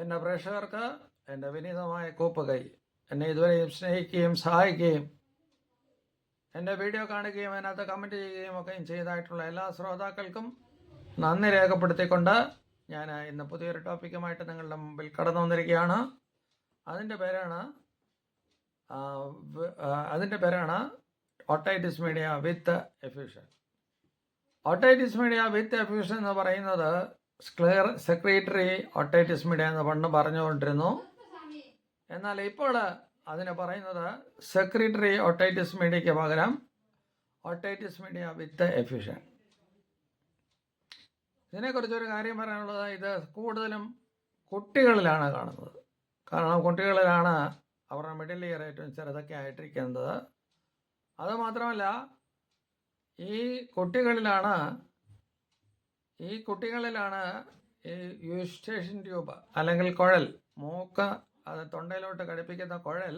എൻ്റെ പ്രേക്ഷകർക്ക് എൻ്റെ വിനീതമായ കൂപ്പുകൈ. എന്നെ ഇതുവരെയും സ്നേഹിക്കുകയും സഹായിക്കുകയും എൻ്റെ വീഡിയോ കാണുകയും അതിനകത്ത് കമൻറ്റ് ചെയ്യുകയും ഒക്കെ ചെയ്തതായിട്ടുള്ള എല്ലാ ശ്രോതാക്കൾക്കും നന്ദി രേഖപ്പെടുത്തിക്കൊണ്ട് ഞാൻ ഇന്ന് പുതിയൊരു ടോപ്പിക്കുമായിട്ട് നിങ്ങളുടെ മുമ്പിൽ കടന്നു വന്നിരിക്കുകയാണ്. അതിൻ്റെ പേരാണ് ഓട്ടൈറ്റിസ് മീഡിയ വിത്ത് എഫ്യൂഷൻ. ഓട്ടൈറ്റിസ് മീഡിയ വിത്ത് എഫ്യൂഷൻ എന്ന് പറയുന്നത് സെക്രട്ടറി ഓട്ടൈറ്റിസ് മീഡിയ എന്ന് പണ്ട് പറഞ്ഞുകൊണ്ടിരുന്നു. എന്നാൽ ഇപ്പോൾ അതിന് പറയുന്നത് സെക്രട്ടറി ഓട്ടൈറ്റിസ് മീഡിയയ്ക്ക് പകരം ഓട്ടൈറ്റിസ് മീഡിയ വിത്ത് എഫ്യൂഷൻ. ഇതിനെക്കുറിച്ചൊരു കാര്യം പറയാനുള്ളത്, ഇത് കൂടുതലും കുട്ടികളിലാണ് കാണുന്നത്. കാരണം കുട്ടികളിലാണ് അവരുടെ മിഡിൽ ഇയർ ഏറ്റവും ചെറുതൊക്കെ ആയിട്ടിരിക്കുന്നത്. അതുമാത്രമല്ല, ഈ കുട്ടികളിലാണ് ഈ യൂസ്റ്റേഷൻ ട്യൂബ് അല്ലെങ്കിൽ കുഴൽ, മൂക്ക് അത് തൊണ്ടയിലോട്ട് ഘടിപ്പിക്കുന്ന കുഴൽ,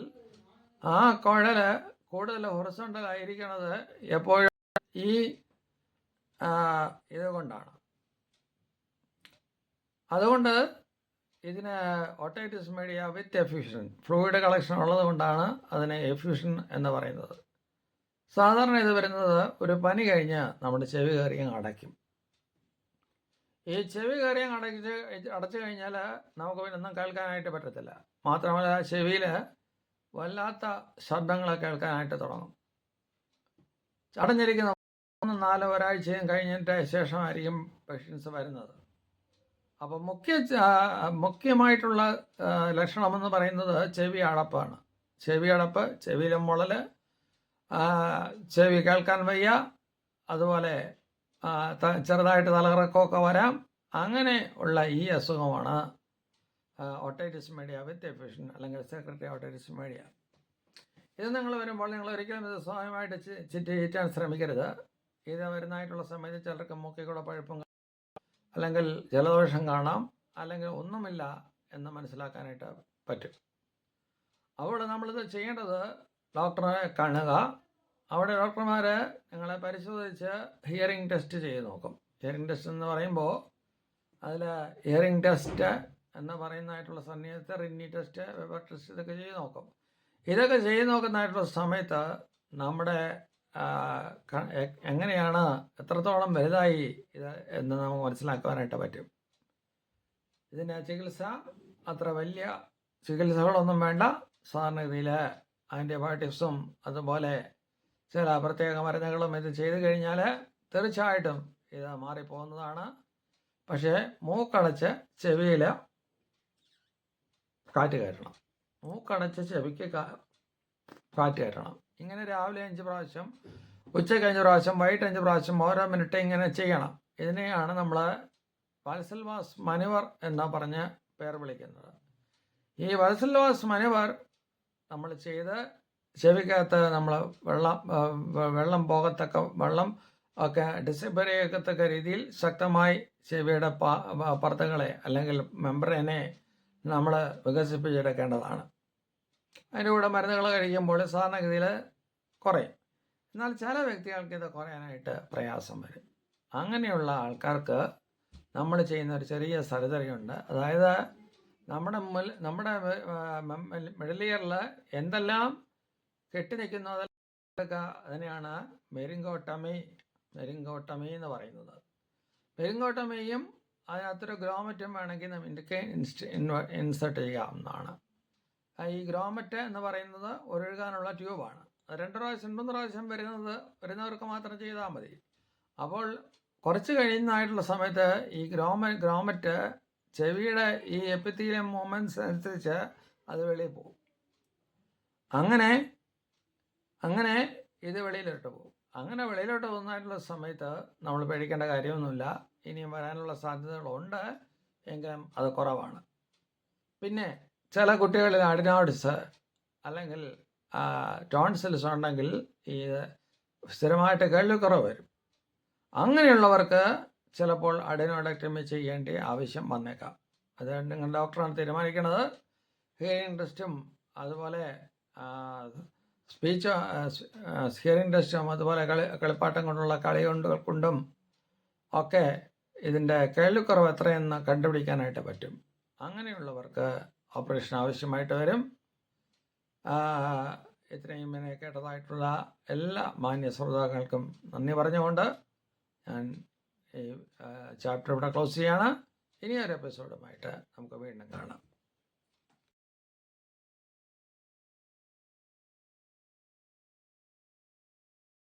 ആ കുഴൽ കൂടുതൽ ഹൊറിസോണ്ടൽ ആയിരിക്കുന്നത് എപ്പോഴും ഈ ഇതുകൊണ്ടാണ്. അതുകൊണ്ട് ഇതിന് ഓട്ടൈറ്റിസ് മീഡിയ വിത്ത് എഫ്യൂഷൻ, ഫ്ലൂയിഡ് കളക്ഷൻ ഉള്ളത് കൊണ്ടാണ് അതിനെ എഫ്യൂഷൻ എന്ന് പറയുന്നത്. സാധാരണ ഇത് വരുന്നത് ഒരു പനി കഴിഞ്ഞ് നമ്മുടെ ചെവി കയറിയും അടയ്ക്കും. ഈ ചെവി കയറിയും അടച്ചു കഴിഞ്ഞാൽ നമുക്ക് പിന്നൊന്നും കേൾക്കാനായിട്ട് പറ്റത്തില്ല. മാത്രമല്ല, ചെവിയിൽ വല്ലാത്ത ശബ്ദങ്ങളൊക്കെ കേൾക്കാനായിട്ട് തുടങ്ങും. അടഞ്ഞിരിക്കുന്ന 3-4 ഒരാഴ്ചയും കഴിഞ്ഞതിൻ്റെ ശേഷമായിരിക്കും പേഷ്യൻസ് വരുന്നത്. അപ്പോൾ മുഖ്യമായിട്ടുള്ള ലക്ഷണമെന്ന് പറയുന്നത് ചെവി അടപ്പാണ്. ചെവി അടപ്പ്, ചെവിയിലെ മുളൽ, ചെവി കേൾക്കാൻ വയ്യ, അതുപോലെ ചെറുതായിട്ട് തലകറക്കമൊക്കെ വരാം. അങ്ങനെ ഉള്ള ഈ അസുഖമാണ് ഓട്ടൈറ്റിസ് മീഡിയ വിത്ത് എഫ്യൂഷൻ അല്ലെങ്കിൽ സെക്രട്ടറി ഓട്ടൈറ്റിസ് മീഡിയ. ഇത് നിങ്ങൾ വരുമ്പോൾ നിങ്ങൾ ഒരിക്കലും ഇത് സ്വയമായിട്ട് ചീറ്റാൻ ശ്രമിക്കരുത്. ഇത് വരുന്നതായിട്ടുള്ള സമയത്ത് ചിലർക്ക് മൂക്കിൽ കൂടെ പഴുപ്പും അല്ലെങ്കിൽ ജലദോഷം കാണാം, അല്ലെങ്കിൽ ഒന്നുമില്ല എന്ന് മനസ്സിലാക്കാനായിട്ട് പറ്റും. അപ്പോൾ നമ്മളിത് ചെയ്യേണ്ടത് ഡോക്ടറെ കാണുക. അവിടെ ഡോക്ടർമാർ നിങ്ങളെ പരിശോധിച്ച് ഹിയറിംഗ് ടെസ്റ്റ് ചെയ്ത് നോക്കും. ഹിയറിംഗ് ടെസ്റ്റ് എന്ന് പറയുമ്പോൾ അതിൽ ഹിയറിംഗ് ടെസ്റ്റ് എന്ന് പറയുന്നതായിട്ടുള്ള സമയത്ത് റിന്നി ടെസ്റ്റ്, വെബർ ടെസ്റ്റ് ഇതൊക്കെ ചെയ്ത് നോക്കും. ഇതൊക്കെ ചെയ്ത് നോക്കുന്നതായിട്ടുള്ള സമയത്ത് നമ്മുടെ എങ്ങനെയാണ്, എത്രത്തോളം വലുതായി ഇത് എന്ന് നമുക്ക് മനസ്സിലാക്കുവാനായിട്ട് പറ്റും. ഇതിൻ്റെ ചികിത്സ അത്ര വലിയ ചികിത്സകളൊന്നും വേണ്ട. സാധാരണഗതിയിൽ ആൻറ്റിബയോട്ടിക്സും അതുപോലെ ചില പ്രത്യേക മരുന്നുകളും ഇത് ചെയ്ത് കഴിഞ്ഞാൽ തീർച്ചയായിട്ടും ഇത് മാറിപ്പോകുന്നതാണ്. പക്ഷേ മൂക്കടച്ച് ചെവിയിൽ കാറ്റ് കയറ്റണം. മൂക്കടച്ച് ചെവിക്ക് കാറ്റ് കയറ്റണം. ഇങ്ങനെ രാവിലെ 5 പ്രാവശ്യം, ഉച്ചയ്ക്ക് 5 പ്രാവശ്യം, വൈകിട്ട് 5 പ്രാവശ്യം, ഓരോ മിനിറ്റ് ഇങ്ങനെ ചെയ്യണം. ഇതിനെയാണ് നമ്മൾ വാത്സല്വാസ് മനുവർ എന്ന് പറഞ്ഞ് പേർ വിളിക്കുന്നത്. ഈ വാത്സല്വാസ് മനുവർ നമ്മൾ ചെയ്ത് ചെവിക്കകത്ത് നമ്മൾ വെള്ളം പോകത്തക്ക, വെള്ളം ഒക്കെ ഡിസിപ്പർ ചെയ്യത്തക്ക രീതിയിൽ ശക്തമായി ചെവിയുടെ പർദ്ദകളെ അല്ലെങ്കിൽ മെമ്പറേനെ നമ്മൾ വികസിപ്പിച്ചെടുക്കേണ്ടതാണ്. അതിൻ്റെ കൂടെ മരുന്നുകൾ കഴിക്കുമ്പോൾ സാധാരണഗതിയിൽ കുറയും. എന്നാൽ ചില വ്യക്തികൾക്ക് ഇത് കുറയാനായിട്ട് പ്രയാസം വരും. അങ്ങനെയുള്ള ആൾക്കാർക്ക് നമ്മൾ ചെയ്യുന്ന ഒരു ചെറിയ സർജറിയുണ്ട്. അതായത് നമ്മുടെ മിഡിൽ ഇയറിൽ എന്തെല്ലാം കെട്ടി നിൽക്കുന്നു അതിനെയാണ് മെരിങ്കോട്ടമി എന്ന് പറയുന്നത്. മെരിങ്കോട്ടമിയും അതിനകത്തൊരു ഗ്രോമറ്റും വേണമെങ്കിൽ നമുക്ക് ഇൻസെർട്ട് ചെയ്യാവുന്നതാണ്. ഈ ഗ്രോമറ്റ് എന്ന് പറയുന്നത് ഒഴുകാനുള്ള ട്യൂബാണ്. 2 പ്രാവശ്യം 3 പ്രാവശ്യം വരുന്നവർക്ക് മാത്രം ചെയ്താൽ മതി. അപ്പോൾ കുറച്ച് കഴിയുന്നതായിട്ടുള്ള സമയത്ത് ഈ ഗ്രോമറ്റ് ചെവിയുടെ ഈ എപ്പിത്തീലിയം മൂവ്മെൻറ്റ്സ് അനുസരിച്ച് അത് വെളിയിൽ പോകും. അങ്ങനെ ഇത് വെളിയിലോട്ട് പോകും. അങ്ങനെ വെളിയിലോട്ട് പോകുന്നതായിട്ടുള്ള സമയത്ത് നമ്മൾ പേടിക്കേണ്ട കാര്യമൊന്നുമില്ല. ഇനിയും വരാനുള്ള സാധ്യതകളുണ്ട്, എങ്കിലും അത് കുറവാണ്. പിന്നെ ചില കുട്ടികളിൽ അഡിനോയിഡ്സ് അല്ലെങ്കിൽ ടോൺസിൽസ് ഉണ്ടെങ്കിൽ ഈ സ്ഥിരമായിട്ട് കേൾവിക്കുറവ് വരും. അങ്ങനെയുള്ളവർക്ക് ചിലപ്പോൾ അഡിനോയിഡക്ടമി ചെയ്യേണ്ട ആവശ്യം വന്നേക്കാം. അത് നിങ്ങൾ ഡോക്ടറാണ് തീരുമാനിക്കുന്നത്. ഹിയറിംഗ് ടെസ്റ്റും അതുപോലെ ഹിയറിംഗ് ടെസ്റ്റും അതുപോലെ കളിപ്പാട്ടം കൊണ്ടുള്ള കളി കൊണ്ടും ഒക്കെ ഇതിൻ്റെ കേൾവിക്കുറവ് എത്രയെന്ന് കണ്ടുപിടിക്കാനായിട്ട് പറ്റും. അങ്ങനെയുള്ളവർക്ക് ഓപ്പറേഷൻ ആവശ്യമായിട്ട് വരും. ഇത്രയും ഇങ്ങനെ കേട്ടതായിട്ടുള്ള എല്ലാ മാന്യ ശ്രോതാക്കൾക്കും നന്ദി പറഞ്ഞുകൊണ്ട് ഞാൻ ഈ ചാപ്റ്റർ ഇവിടെ ക്ലോസ് ചെയ്യാണ്. ഇനിയൊരു എപ്പിസോഡുമായിട്ട് നമുക്ക് വീണ്ടും കാണാം.